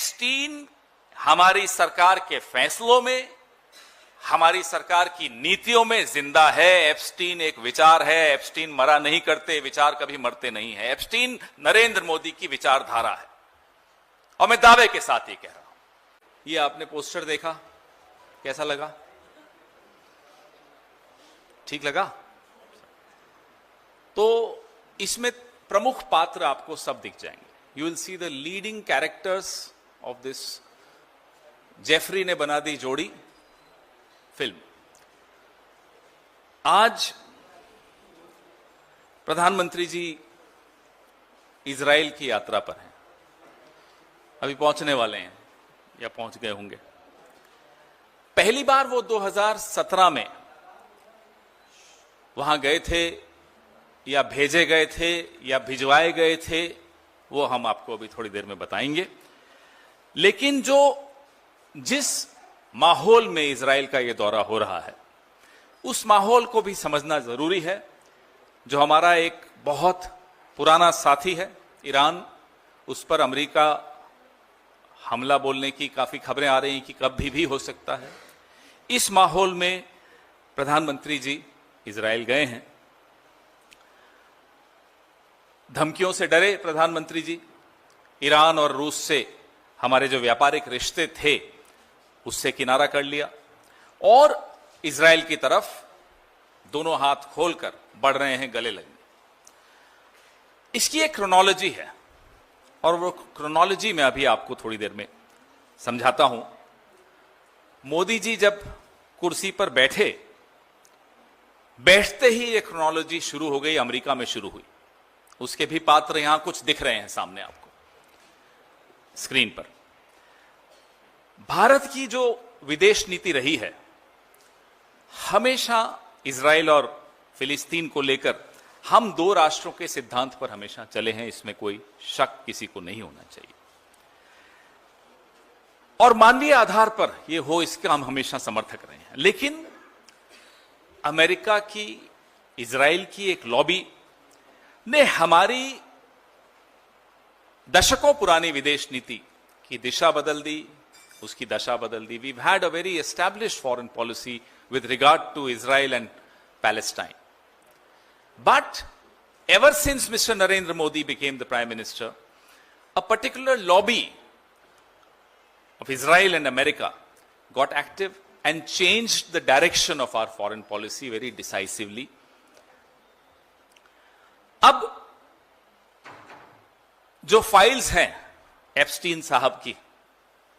Epstein हमारी सरकार के फैसलों में, हमारी सरकार की नीतियों में जिंदा है। एप्स्टीन एक विचार है। एप्स्टीन मरा नहीं करते, विचार कभी मरते नहीं है। एप्स्टीन नरेंद्र मोदी की विचारधारा है और मैं दावे के साथ ये कह रहा हूं। ये आपने पोस्टर देखा, कैसा लगा? ठीक लगा? तो इसमें प्रमुख पात्र आपको सब दिख जाएंगे। You will see the leading characters of this. Jeffrey ने बना दी जोड़ी फिल्म। आज प्रधानमंत्री जी इजराइल की यात्रा पर हैं, अभी पहुंचने वाले हैं या पहुंच गए होंगे। पहली बार वो 2017 में वहां गए थे या भेजे गए थे या भिजवाए गए थे, वो हम आपको अभी थोड़ी देर में बताएंगे। लेकिन जिस माहौल में इजराइल का ये दौरा हो रहा है, उस माहौल को भी समझना जरूरी है। जो हमारा एक बहुत पुराना साथी है ईरान, उस पर अमेरिका हमला बोलने की काफी खबरें आ रही हैं कि कभी भी हो सकता है। इस माहौल में प्रधानमंत्री जी इजराइल गए हैं। धमकियों से डरे प्रधानमंत्री जी। ईरान और रूस से हमारे जो व्यापारिक रिश्ते थे उससे किनारा कर लिया और इजराइल की तरफ दोनों हाथ खोलकर बढ़ रहे हैं गले लगने। इसकी एक क्रोनोलॉजी है और वो क्रोनोलॉजी मैं अभी आपको थोड़ी देर में समझाता हूं। मोदी जी जब कुर्सी पर बैठते ही ये क्रोनोलॉजी शुरू हो गई, अमेरिका में शुरू हुई। उसके भी पात्र यहां कुछ दिख रहे हैं सामने आपको स्क्रीन पर। भारत की जो विदेश नीति रही है, हमेशा इजराइल और फिलिस्तीन को लेकर हम दो राष्ट्रों के सिद्धांत पर हमेशा चले हैं। इसमें कोई शक किसी को नहीं होना चाहिए और मानवीय आधार पर यह हो, इसका हम हमेशा समर्थक रहे हैं। लेकिन अमेरिका की, इजराइल की एक लॉबी ने हमारी दशकों पुरानी विदेश नीति की दिशा बदल दी, उसकी दशा बदल दी। We've had a very established foreign policy with regard to Israel and Palestine. But ever since Mr. Narendra Modi became the Prime Minister, a particular lobby of Israel and America got active and changed the direction of our foreign policy very decisively. अब जो files हैं Epstein साहब की,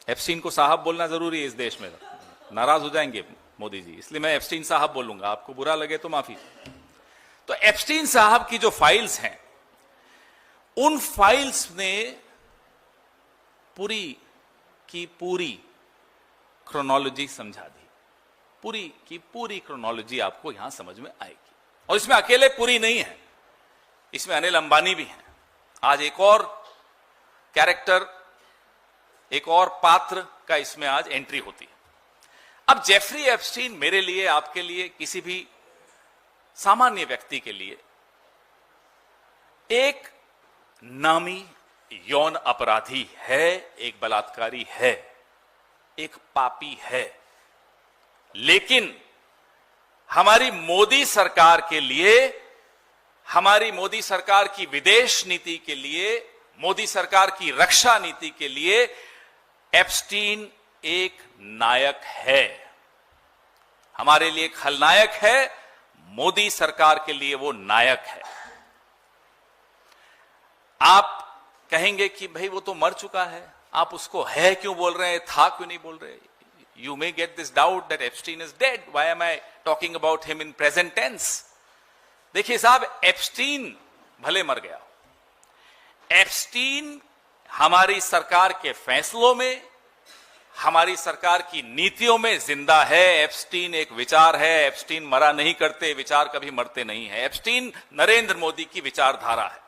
Epstein को साहब बोलना जरूरी है इस देश में, नाराज हो जाएंगे मोदी जी, इसलिए मैं एप्स्टीन साहब बोलूंगा, आपको बुरा लगे तो माफी। तो एप्स्टीन साहब की जो फाइल्स हैं, उन फाइल्स ने पूरी की पूरी क्रोनोलॉजी समझा दी। पूरी की पूरी क्रोनोलॉजी आपको यहां समझ में आएगी। और इसमें अकेले पूरी नहीं है, इसमें अनिल अंबानी भी हैं। आज एक और कैरेक्टर, एक और पात्र का इसमें आज एंट्री होती है। अब जेफरी एप्स्टीन मेरे लिए, आपके लिए, किसी भी सामान्य व्यक्ति के लिए एक नामी यौन अपराधी है, एक बलात्कारी है, एक पापी है। लेकिन हमारी मोदी सरकार के लिए, हमारी मोदी सरकार की विदेश नीति के लिए, मोदी सरकार की रक्षा नीति के लिए एप्स्टीन एक नायक है। हमारे लिए खलनायक है, मोदी सरकार के लिए वो नायक है। आप कहेंगे कि भाई वो तो मर चुका है, आप उसको है क्यों बोल रहे हैं, था क्यों नहीं बोल रहे? You may get this doubt that Epstein is dead. Why am I talking about him in present tense? देखिए साहब, एप्स्टीन भले मर गया, एप्स्टीन हमारी सरकार के फैसलों में, हमारी सरकार की नीतियों में जिंदा है। एप्स्टीन एक विचार है। एप्स्टीन मरा नहीं करते, विचार कभी मरते नहीं है। एप्स्टीन नरेंद्र मोदी की विचारधारा है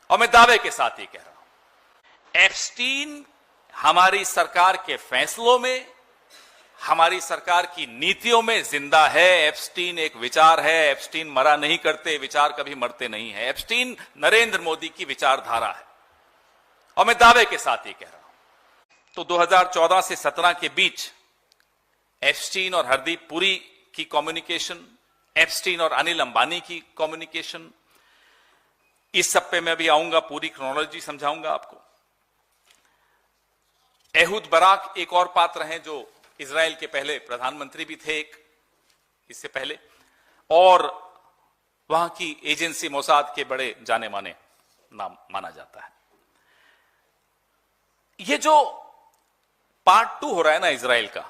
और मैं दावे के साथ ये कह रहा हूं, एप्स्टीन हमारी सरकार के फैसलों में, हमारी सरकार की नीतियों में जिंदा है। एप्स्टीन एक विचार है। एप्स्टीन मरा नहीं करते, विचार कभी मरते नहीं है। एप्स्टीन नरेंद्र मोदी की विचारधारा है और मैं दावे के साथ ये कह रहा हूं, तो 2014 से 17 के बीच एप्स्टीन और हरदीप पुरी की कम्युनिकेशन, एप्स्टीन और अनिल अंबानी की कम्युनिकेशन, इस सब पे मैं भी आऊंगा, पूरी क्रोनोलॉजी समझाऊंगा आपको। एहूद बराक एक और पात्र हैं जो इजराइल के पहले प्रधानमंत्री भी थे एक इससे पहले, और वहां की एजेंसी मोसाद के बड़े जाने माने नाम माना जाता है। ये जो पार्ट 2 हो रहा है ना इजराइल का,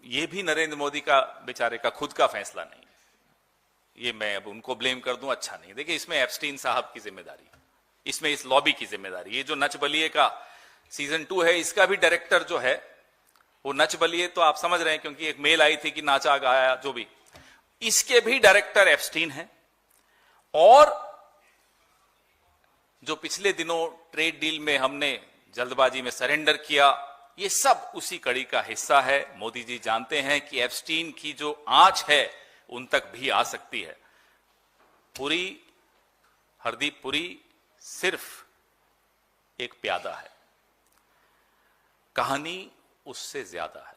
ये भी नरेंद्र मोदी का बेचारे का खुद का फैसला नहीं, ये मैं अब उनको ब्लेम कर दूं अच्छा नहीं। देखिए, इसमें एप्स्टीन साहब की जिम्मेदारी, इसमें इस लॉबी की जिम्मेदारी। ये जो नच बलिए का सीजन 2 है, इसका भी डायरेक्टर जो है वो नच बलिए, तो आप समझ रहे हैं क्योंकि एक मेल आई थी कि नाचा गाया जो भी, इसके भी डायरेक्टर एप्स्टीन हैं। और जो पिछले दिनों ट्रेड डील में हमने जल्दबाजी में सरेंडर किया, ये सब उसी कड़ी का हिस्सा है। मोदी जी जानते हैं कि एप्स्टीन की जो आंच है उन तक भी आ सकती है। पुरी, हरदीप पुरी सिर्फ एक प्यादा है, कहानी उससे ज्यादा है।